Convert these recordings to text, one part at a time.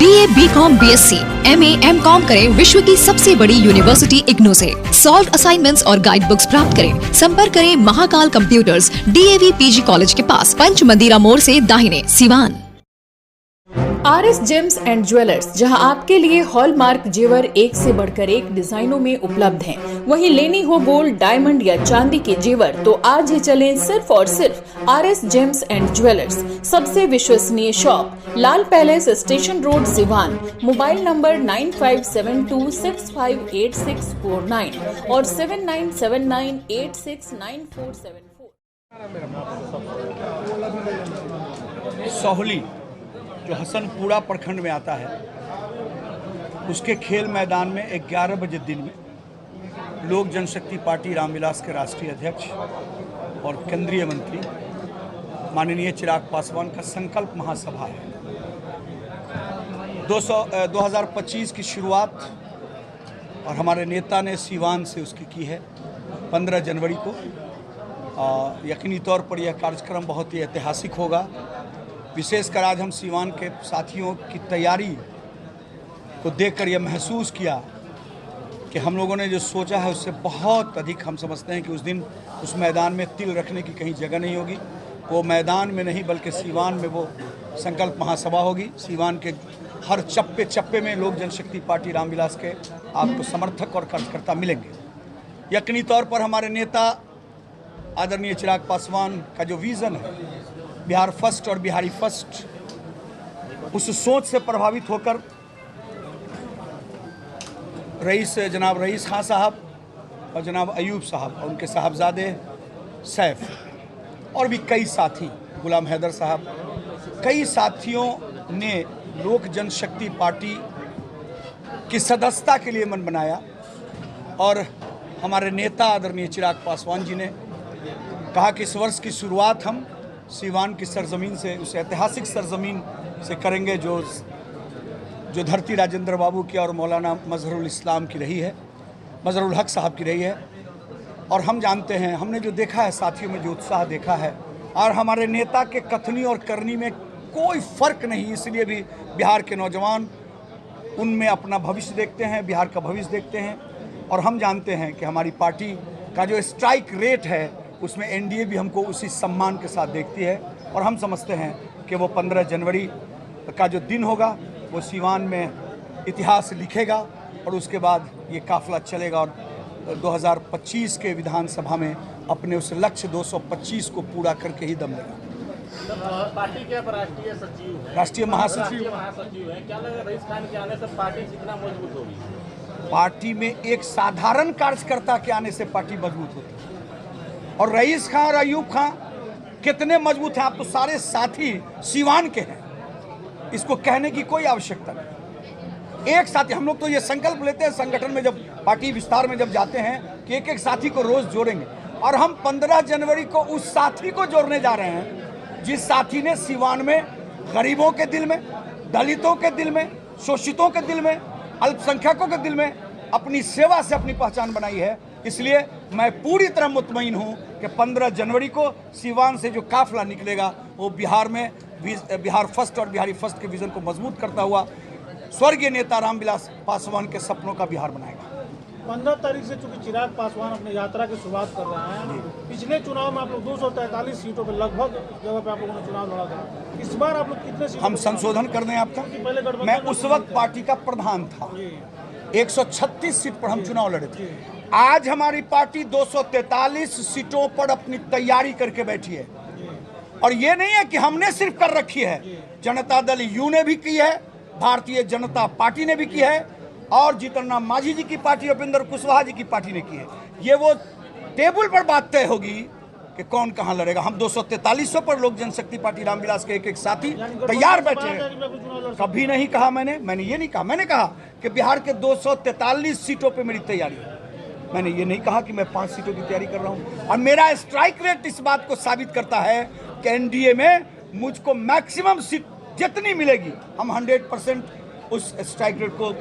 BA, BCom, BSc, MA, MCom करें विश्व की सबसे बड़ी यूनिवर्सिटी इग्नू से। सॉल्व असाइनमेंट्स और गाइड बुक्स प्राप्त करें। संपर्क करें Mahakal computers, DAV PG college के पास, पंच मंदिरा मोड़ से दाहिने, Siwan. RS James and jewellers, जहां आपके लिए हॉलमार्क जेवर एक से बढ़कर एक डिजाइनों में उपलब्ध हैं। वहीं लेनी हो गोल्ड, डायमंड या चांदी के जेवर तो आज ही चलें सिर्फ और सिर्फ RS जेम्स एंड ज्वेलर्स। सबसे विश्वसनीय shop, Lal palace, station road, Siwan. Mobile number 9572658649 और 7979869474। सोहली जो हसनपुरा प्रखंड में आता है, उसके खेल मैदान में 11 बजे दिन में लोक जनशक्ति पार्टी रामविलास के राष्ट्रीय अध्यक्ष और केंद्रीय मंत्री माननीय चिराग पासवान का संकल्प महासभा है। 2025 की शुरुआत और हमारे नेता ने सिवान से उसकी की है 15 जनवरी को। यकीनी तौर पर यह कार्यक्रम बहुत ही ऐतिहासिक होगा। विशेषकर आज हम सिवान के साथियों की तैयारी को देखकर यह महसूस किया कि हम लोगों ने जो सोचा है उससे बहुत अधिक हम समझते हैं कि उस दिन उस मैदान में तिल रखने की कहीं जगह नहीं होगी। वो मैदान में नहीं बल्कि सिवान में वो संकल्प महासभा होगी। सिवान के हर चप्पे चप्पे में लोक जनशक्ति पार्टी रामविलास के आपको समर्थक और कार्यकर्ता मिलेंगे। यकीनी तौर पर हमारे नेता आदरणीय चिराग पासवान का जो विज़न है, बिहार फर्स्ट और बिहारी फर्स्ट, उस सोच से प्रभावित होकर जनाब रईस खान साहब और जनाब अयूब साहब और उनके साहबजादे सैफ और भी कई साथी, गुलाम हैदर साहब, कई साथियों ने लोक जनशक्ति पार्टी की सदस्यता के लिए मन बनाया। और हमारे नेता आदरणीय चिराग पासवान जी ने कहा कि इस वर्ष की शुरुआत हम सिवान की सरजमीन से, उस ऐतिहासिक सरजमीन से करेंगे जो धरती राजेंद्र बाबू की और मौलाना मजहरुल इस्लाम की रही है, मजहरुल हक साहब की रही है। और हम जानते हैं, हमने जो देखा है, साथियों में जो उत्साह देखा है, और हमारे नेता के कथनी और करनी में कोई फ़र्क नहीं। इसलिए भी बिहार के नौजवान उनमें अपना भविष्य देखते हैं, बिहार का भविष्य देखते हैं। और हम जानते हैं कि हमारी पार्टी का जो स्ट्राइक रेट है उसमें NDA भी हमको उसी सम्मान के साथ देखती है। और हम समझते हैं कि वो 15 जनवरी का जो दिन होगा वो सिवान में इतिहास लिखेगा और उसके बाद ये काफ़िला चलेगा और 2025 के विधानसभा में अपने उस लक्ष्य 225 को पूरा करके ही दम लेगा। पार्टी के राष्ट्रीय सचिव है, राष्ट्रीय महासचिव है, क्या लगेगा रईस खान के आने से पार्टी कितना मजबूत होगी? पार्टी में एक साधारण कार्यकर्ता के आने से पार्टी मजबूत होती है। और रईस खान और अयूब खान कितने मजबूत हैं, आप तो सारे साथी सिवान के हैं, इसको कहने की कोई आवश्यकता नहीं। एक साथी, हम लोग तो ये संकल्प लेते हैं संगठन में, जब पार्टी विस्तार में जब जाते हैं कि एक एक साथी को रोज जोड़ेंगे। और हम 15 जनवरी को उस साथी को जोड़ने जा रहे हैं जिस साथी ने सिवान में गरीबों के दिल में, दलितों के दिल में, शोषितों के दिल में, अल्पसंख्यकों के दिल में अपनी सेवा से अपनी पहचान बनाई है। इसलिए मैं पूरी तरह मुतमईन हूँ कि 15 जनवरी को सिवान से जो काफिला निकलेगा वो बिहार में बिहार फर्स्ट और बिहारी फर्स्ट के विजन को मजबूत करता हुआ स्वर्गीय नेता रामविलास पासवान के सपनों का बिहार बनाएगा। 15 तारीख से चूंकि चिराग पासवान अपनी यात्रा की शुरुआत कर रहे हैं, पिछले चुनाव में आप लोग 243 सीटों पर लगभग जगह पे आप लोगों ने चुनाव लड़ा था। इस बार आप लोग कितने सीटों? हम संशोधन कर दें आपका, मैं उस वक्त पार्टी का प्रधान था, 136 सीट पर हम चुनाव लड़े थे। आज हमारी पार्टी 243 सीटों पर अपनी तैयारी करके बैठी है। और ये नहीं है कि हमने सिर्फ कर रखी है, जनता दल यू ने भी की है, भारतीय जनता पार्टी ने भी की है और जीतन राम मांझी जी की पार्टी, उपेंद्र कुशवाहा जी की पार्टी ने की है। ये वो टेबल पर बात तय होगी कि कौन कहां लड़ेगा। हम 243 पर लोक जनशक्ति पार्टी रामविलास के एक एक साथी तैयार बैठे हैं। कभी नहीं कहा मैंने ये नहीं कहा। मैंने कहा कि बिहार के 243 सीटों पर मेरी तैयारी है। मैंने ये नहीं कहा कि मैं 5 सीटों की तैयारी कर रहा हूं। और मेरा स्ट्राइक रेट इस बात को साबित करता है कि NDA में मुझको मैक्सिमम सीट जितनी मिलेगी हम 100% उस स्ट्राइक रेट को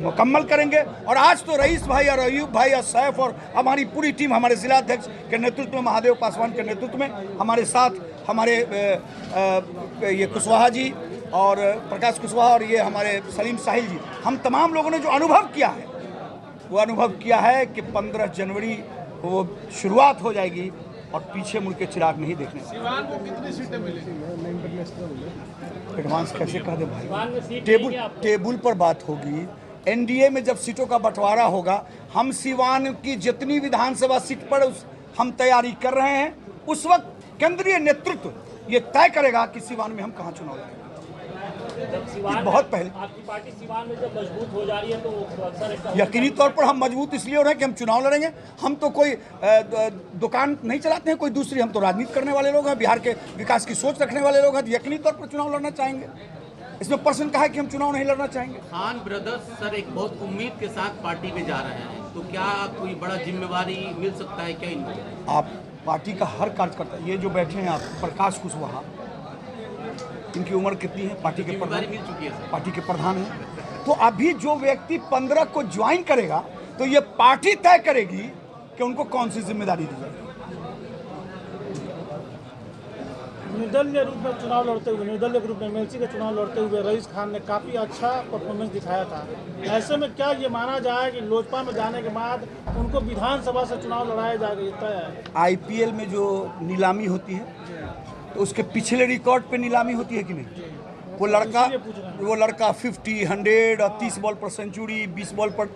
मुकम्मल करेंगे। और आज तो रईस भाई और अयूब भाई और सैफ और हमारी पूरी टीम, हमारे जिलाध्यक्ष के नेतृत्व में, महादेव पासवान के नेतृत्व में, हमारे साथ हमारे ये कुशवाहा जी और प्रकाश कुशवाहा और ये हमारे सलीम साहिल जी, हम तमाम लोगों ने जो अनुभव किया है वो अनुभव किया है कि 15 जनवरी को वो शुरुआत हो जाएगी और पीछे मुड़ के चिराग नहीं देखने वाले। सिवान को कितनी सीटें मिलेगी? एडवांस कैसे कह दे भाई, सिवान में सीट मिलेगी आपको? टेबल पर बात होगी। एनडीए में जब सीटों का बंटवारा होगा, हम सिवान की जितनी विधानसभा सीट पर हम तैयारी कर रहे हैं, उस वक्त केंद्रीय नेतृत्व ये तय करेगा कि सिवान में हम कहाँ चुनाव लड़ेंगे। जब सिवान बहुत पहले आपकी पार्टी सिवान में जब मजबूत हो जा रही है तो अक्सर इसका यकीनी तौर पर हम मजबूत इसलिए हो रहे हैं कि हम चुनाव लड़ेंगे। हम तो कोई दुकान नहीं चलाते हैं कोई दूसरी, हम तो राजनीति करने वाले लोग हैं, बिहार के विकास की सोच रखने वाले लोग हैं, तो यकीनी तौर पर चुनाव लड़ना चाहेंगे। इसमें प्रश्न कहा है कि हम चुनाव नहीं लड़ना चाहेंगे। खान ब्रदर्स सर एक बहुत उम्मीद के साथ पार्टी में जा रहे हैं, तो क्या कोई बड़ा जिम्मेवारी मिल सकता है क्या इनको? आप पार्टी का हर कार्यकर्ता, ये जो बैठे हैं आप प्रकाश कुशवाहा, इनकी उम्र कितनी है? पार्टी के जिम्मेवारी प्रधान, मिल चुकी है सर। पार्टी के प्रधान हैं। तो अभी जो व्यक्ति 15 को ज्वाइन करेगा तो ये पार्टी तय करेगी कि उनको कौन सी जिम्मेदारी दी जाएगी। निर्दलीय रूप में चुनाव लड़ते हुए, निर्दलीय रूप में एमएलसी के चुनाव लड़ते हुए रईस खान ने काफ़ी अच्छा परफॉर्मेंस दिखाया था। ऐसे में क्या ये माना जाए कि लोजपा में जाने के बाद उनको विधानसभा से चुनाव लड़ाया जाएगा, ये तय है? आईपीएल में जो नीलामी होती है तो उसके पिछले रिकॉर्ड पे नीलामी होती है कि नहीं? वो लड़का 50, 100 और 30 बॉल पर सेंचुरी, 20 बॉल पर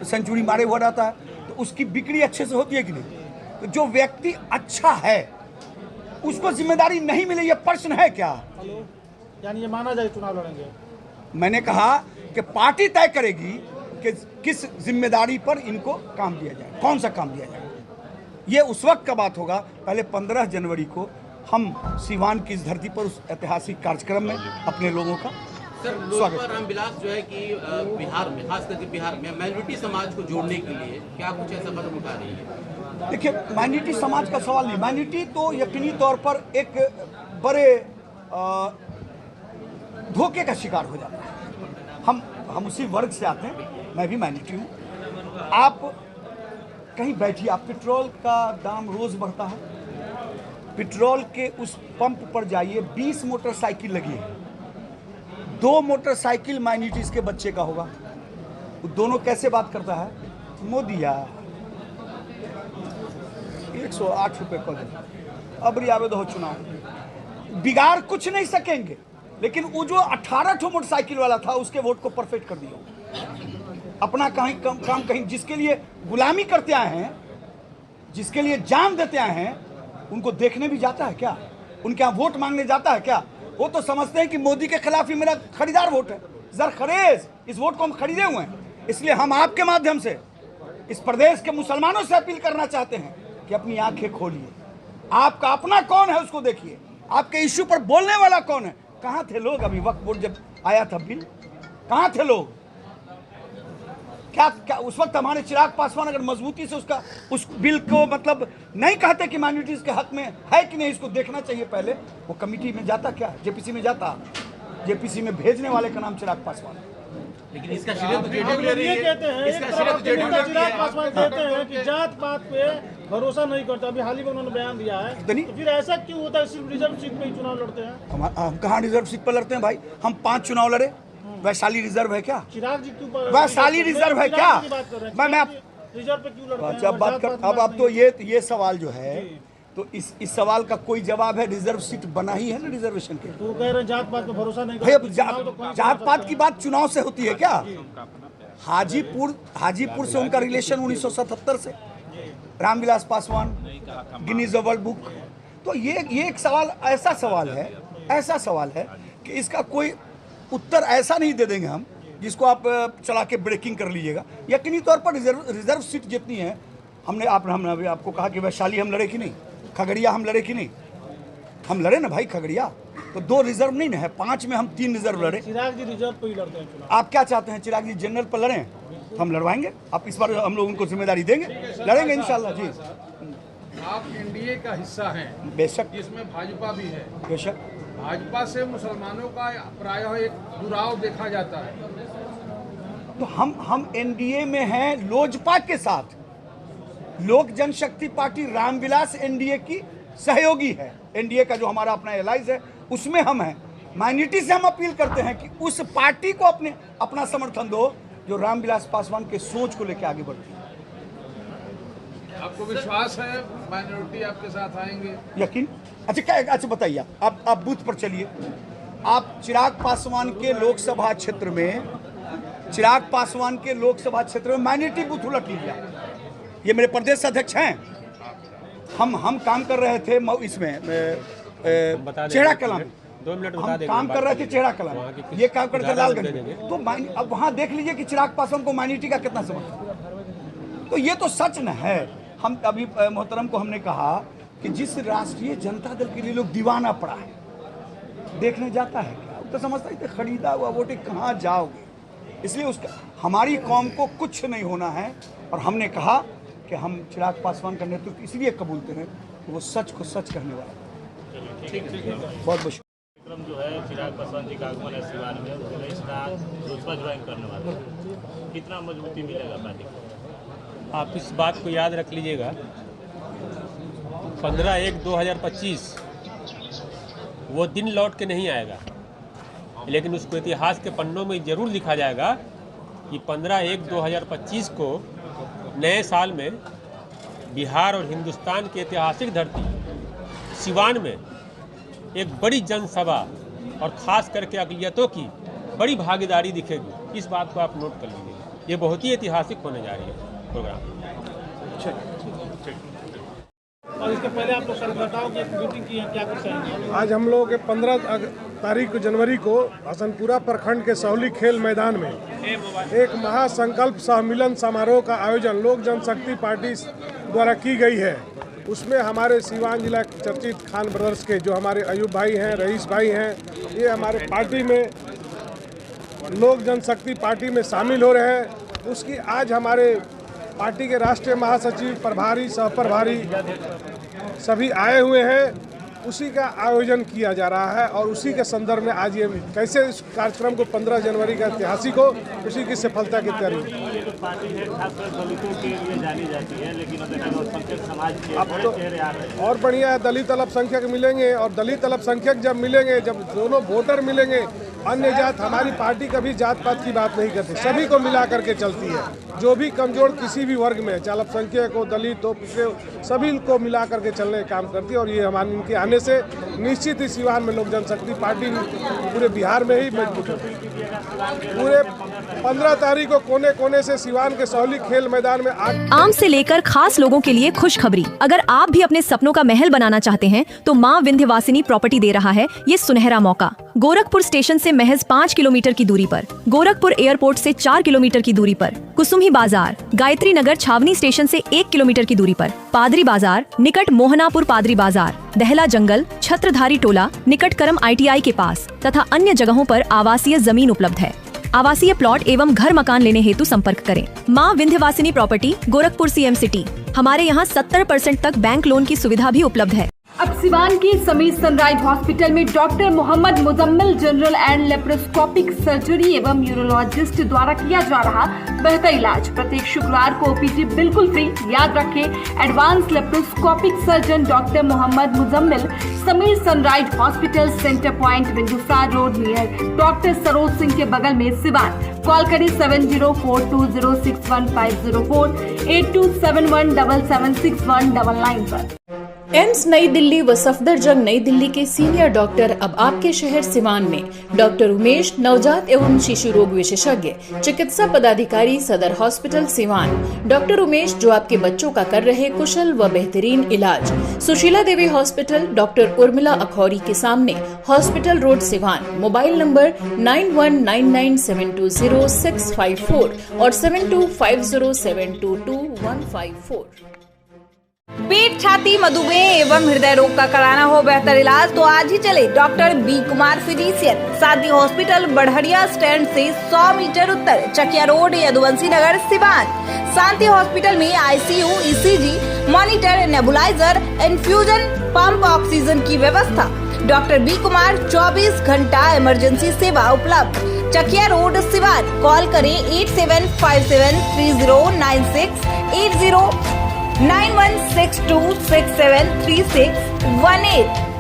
सेंचुरी मारे हुआ रहता है, तो उसकी बिक्री अच्छे से होती है कि नहीं? तो जो व्यक्ति अच्छा है उसको जिम्मेदारी नहीं मिले, ये प्रश्न है क्या? यानी ये माना जाए चुनाव लड़ेंगे? मैंने कहा कि पार्टी तय करेगी कि किस जिम्मेदारी पर इनको काम दिया जाए, कौन सा काम दिया जाए। ये उस वक्त का बात होगा। पहले 15 जनवरी को हम सिवान की इस धरती पर उस ऐतिहासिक कार्यक्रम में अपने लोगों का सर लोजपा रामविलास जो है कि बिहार में, खास करके बिहार में माइनॉरिटी समाज को जोड़ने के लिए क्या कुछ ऐसा कदम उठा रही है? देखिए, माइनॉरिटी समाज का सवाल नहीं, माइनॉरिटी तो यकीनी तौर पर एक बड़े धोखे का शिकार हो जाता है। हम उसी वर्ग से आते हैं, मैं भी माइनॉरिटी हूँ। आप कहीं बैठिए, आप पेट्रोल का दाम रोज़ बढ़ता है, पेट्रोल के उस पंप पर जाइए, 20 मोटरसाइकिल लगी है, 2 मोटरसाइकिल माइनॉरिटीज के बच्चे का होगा। वो दोनों कैसे बात करता है? मोदिया 108 रुपये कर दो, अब आवेदन हो चुनाव, बिगाड़ कुछ नहीं सकेंगे। लेकिन वो जो 18 मोटरसाइकिल वाला था उसके वोट को परफेक्ट कर दिया। अपना कहीं काम कहीं जिसके लिए गुलामी करते आए हैं, जिसके लिए जान देते आए हैं, उनको देखने भी जाता है क्या? उनके यहाँ वोट मांगने जाता है क्या? वो तो समझते हैं कि मोदी के खिलाफ ही मेरा खरीदार वोट है, जरखरेज इस वोट को हम खरीदे हुए हैं। इसलिए हम आपके माध्यम से इस प्रदेश के मुसलमानों से अपील करना चाहते हैं कि अपनी आंखें खोलिए, आपका अपना कौन है उसको देखिए, आपके इश्यू पर बोलने वाला कौन है। कहाँ थे लोग अभी वक्फ बोर्ड जब आया था बिल? कहाँ थे लोग? क्या उस वक्त हमारे चिराग पासवान अगर मजबूती से उस बिल को मतलब नहीं कहते कि माइनॉरिटीज के हक में है कि नहीं, इसको देखना चाहिए पहले। वो कमेटी में जाता, क्या जेपीसी में जाता? जेपीसी में भेजने वाले का नाम चिराग पासवान। लेकिन इसका श्रेय तो जेडीयू ले ये रही है। कहते हैं, एक इसका तरफ श्रेय तो आप जेडीयू ले रही चिराग है। पासवान कहते हैं कि जात पात पे भरोसा नहीं करता। अभी हाल ही में उन्होंने बयान दिया है, इतनी? तो फिर ऐसा क्यों होता है? सिर्फ रिजर्व सीट पे ही चुनाव लड़ते हैं? हम कहाँ रिजर्व सीट पर लड़ते हैं भाई? हम 5 चुनाव लड़े, वैशाली रिजर्व है क्या? चिराग जी क्यों वैशाली रिजर्व है क्या? मैं रिजर्व पे क्यों लड़ते हैं? जब बात कर, अब तो ये सवाल जो है, तो इस सवाल का कोई जवाब है? रिजर्व सीट बना ही है ना रिजर्वेशन के। तो कह रहे हैं जात पात पे भरोसा नहीं भाई अब करते। जात पात की बात चुनाव से होती है क्या? हाजीपुर से उनका रिलेशन 1977 से, Ramvilas Paswan, Guinness world book. तो ये एक सवाल ऐसा सवाल है कि इसका कोई उत्तर ऐसा नहीं दे देंगे हम जिसको आप चला के ब्रेकिंग कर लीजिएगा। यकीनी तौर पर रिजर्व सीट जितनी है, हमने अभी आपको कहा कि वैशाली हम लड़े कि नहीं, खगड़िया हम लड़े कि नहीं? हम लड़े ना भाई खगड़िया, तो 2 रिजर्व नहीं ना है, 5 में हम 3 रिजर्व लड़े। चिराग जी रिजर्व पे ही लड़ते हैं चुनाव। आप क्या चाहते हैं? चिराग जी जनरल पर लड़ें? हम लड़वाएंगे। आप इस बार हम लोग उनको जिम्मेदारी देंगे, लड़ेंगे इंशाल्लाह जी। आप एनडीए का हिस्सा हैं, बेशक, जिसमें भाजपा भी है। बेशक। भाजपा से मुसलमानों का प्रायः एक दुराव देखा जाता है। तो हम एनडीए में हैं लोजपा के साथ। लोक जनशक्ति पार्टी रामविलास एनडीए की सहयोगी है। एनडीए का जो हमारा अपना एलाइज है उसमें हम हैं। माइनॉरिटी से हम अपील करते हैं कि उस पार्टी को अपना समर्थन दो जो रामविलास पासवान के सोच को लेकर आगे बढ़ती है। आपको विश्वास है माइनॉरिटी आपके साथ आएंगे? यकीन। अच्छा बताइए, आप बूथ पर चलिए। आप चिराग पासवान के लोकसभा क्षेत्र में माइनॉरिटी बूथ उलट लीजिए। ये मेरे प्रदेश अध्यक्ष हैं। हम काम कर रहे थे इसमें चेहरा कलां में, 2 मिनट हम काम कर रहे थे चेहरा कलां में, ये काम कर रहे थे लालगंज में। तो अब वहाँ देख लीजिए कि चिराग पासवान को माइनॉरिटी का कितना समर्थन। तो ये तो सच न है। हम अभी मोहतरम को हमने कहा कि जिस राष्ट्रीय जनता दल के लिए लोग दीवाना पड़ा है, देखने जाता है क्या? तो समझता है खरीदा हुआ वोट कहाँ जाओगे। इसलिए हमारी कौम को कुछ नहीं होना है। और हमने कहा कि हम चिराग पासवान का नेतृत्व इसलिए कबूलते हैं कि वो सच को सच कहने वाला है। बहुत बहुत कार्यक्रम जो है चिराग पासवान जी का आगमन है सिवान में, उसका लोजपा ज्वाइन करने वाला है, कितना मजबूती मिलेगा पार्टी को? आप इस बात को याद रख लीजिएगा, 15/1/2025 वो दिन लौट के नहीं आएगा, लेकिन उसको इतिहास के पन्नों में जरूर लिखा जाएगा कि 15/1/2025 को नए साल में बिहार और हिंदुस्तान की ऐतिहासिक धरती सिवान में एक बड़ी जनसभा और ख़ास करके अक़लियतों की बड़ी भागीदारी दिखेगी। इस बात को आप नोट कर लीजिए, ये बहुत ही ऐतिहासिक होने जा रही है प्रोग्राम। और इसके पहले आप लोग सर बताओ कि मीटिंग की है, क्या कुछ कहेंगे? आज हम लोग 15 तारीख जनवरी को हसनपुरा प्रखंड के सौली खेल मैदान में एक महासंकल्प सम्मेलन समारोह का आयोजन लोक जनशक्ति पार्टी द्वारा की गई है। उसमें हमारे सीवान जिला चर्चित खान ब्रदर्स के जो हमारे अयूब भाई हैं, रईस भाई हैं, ये हमारे पार्टी में लोक जनशक्ति पार्टी में शामिल हो रहे हैं। उसकी आज हमारे पार्टी के राष्ट्रीय महासचिव, प्रभारी, सहप्रभारी सभी आए हुए हैं। उसी का आयोजन किया जा रहा है और उसी के संदर्भ में आज ये कैसे इस कार्यक्रम को 15 जनवरी का ऐतिहासिक हो, उसी की सफलता की तैयारी। ये जो पार्टी है खासकर दलितों के लिए जानी जाती है, लेकिन अल्पसंख्यक समाज के बड़े चेहरे आ रहे हैं। और बढ़िया है, दलित अल्पसंख्यक मिलेंगे और दलित अल्पसंख्यक जब मिलेंगे, जब दोनों वोटर मिलेंगे, अन्य जात, हमारी पार्टी कभी जात पात की बात नहीं करती, सभी को मिला करके चलती है। जो भी कमजोर किसी भी वर्ग में, चाहे अल्पसंख्यक हो, दलित हो, पिछड़े हो, सभी को मिला करके चलने का काम करती है। और ये हमारे इनके आने से निश्चित ही सिवान में लोक जनशक्ति पार्टी पूरे बिहार में ही मजबूत होगी। पूरे 15 तारीख को कोने कोने से सिवान के सौली खेल मैदान में आम से लेकर खास लोगों के लिए खुशखबरी। अगर आप भी अपने सपनों का महल बनाना चाहते हैं तो माँ विंध्यवासिनी प्रॉपर्टी दे रहा है ये सुनहरा मौका। गोरखपुर स्टेशन से महज 5 किलोमीटर की दूरी पर, गोरखपुर एयरपोर्ट से 4 किलोमीटर की दूरी पर, कुसुम्ही बाजार, गायत्री नगर छावनी स्टेशन से 1 किलोमीटर की दूरी पर, पादरी बाजार निकट मोहनापुर पादरी बाजार, दहला जंगल, छत्रधारी टोला निकट करम ITI के पास तथा अन्य जगहों पर आवासीय जमीन उपलब्ध है। आवासीय प्लॉट एवं घर मकान लेने हेतु संपर्क करें। माँ Vindhyavasini property, Gorakhpur CM city. हमारे यहाँ 70% तक बैंक लोन की सुविधा भी उपलब्ध है। अब सिवान के समीर सनराइज हॉस्पिटल में doctor Mohammad Muzammil general and laparoscopic surgery एवं यूरोलॉजिस्ट द्वारा किया जा रहा बेहतर इलाज। प्रत्येक शुक्रवार को OPD बिल्कुल फ्री। याद रखें, advance laparoscopic surgeon doctor Mohammad Muzammil, Sameer Sunrise Hospital, centre point, Bindusar road near doctor Saroj Singh के बगल में सिवान। कॉल करें 7042061504 8271776199 पर। एम्स नई दिल्ली व सफदरजंग नई दिल्ली के सीनियर डॉक्टर अब आपके शहर सिवान में। डॉक्टर उमेश, नवजात एवं शिशु रोग विशेषज्ञ, चिकित्सा पदाधिकारी, सदर हॉस्पिटल सिवान। डॉक्टर उमेश जो आपके बच्चों का कर रहे कुशल व बेहतरीन इलाज। सुशीला देवी हॉस्पिटल, डॉक्टर उर्मिला अखौरी के सामने, hospital road Siwan. Mobile number 9199720654 और 7250722154। पेट, छाती, मधुमेह एवं हृदय रोग का कराना हो बेहतर इलाज तो आज ही चले डॉक्टर बी कुमार फिजिशियन, शांति हॉस्पिटल, बढ़हरिया स्टैंड से 100 मीटर उत्तर, चकिया रोड, यदुवंशी नगर, सिवान। शांति हॉस्पिटल में ICU, ECG, monitor, nebuliser, infusion pump, oxygen की व्यवस्था। डॉक्टर बी कुमार 24 घंटा इमरजेंसी सेवा उपलब्ध। चकिया रोड, सिवान। कॉल करें 8757309680 9162673618।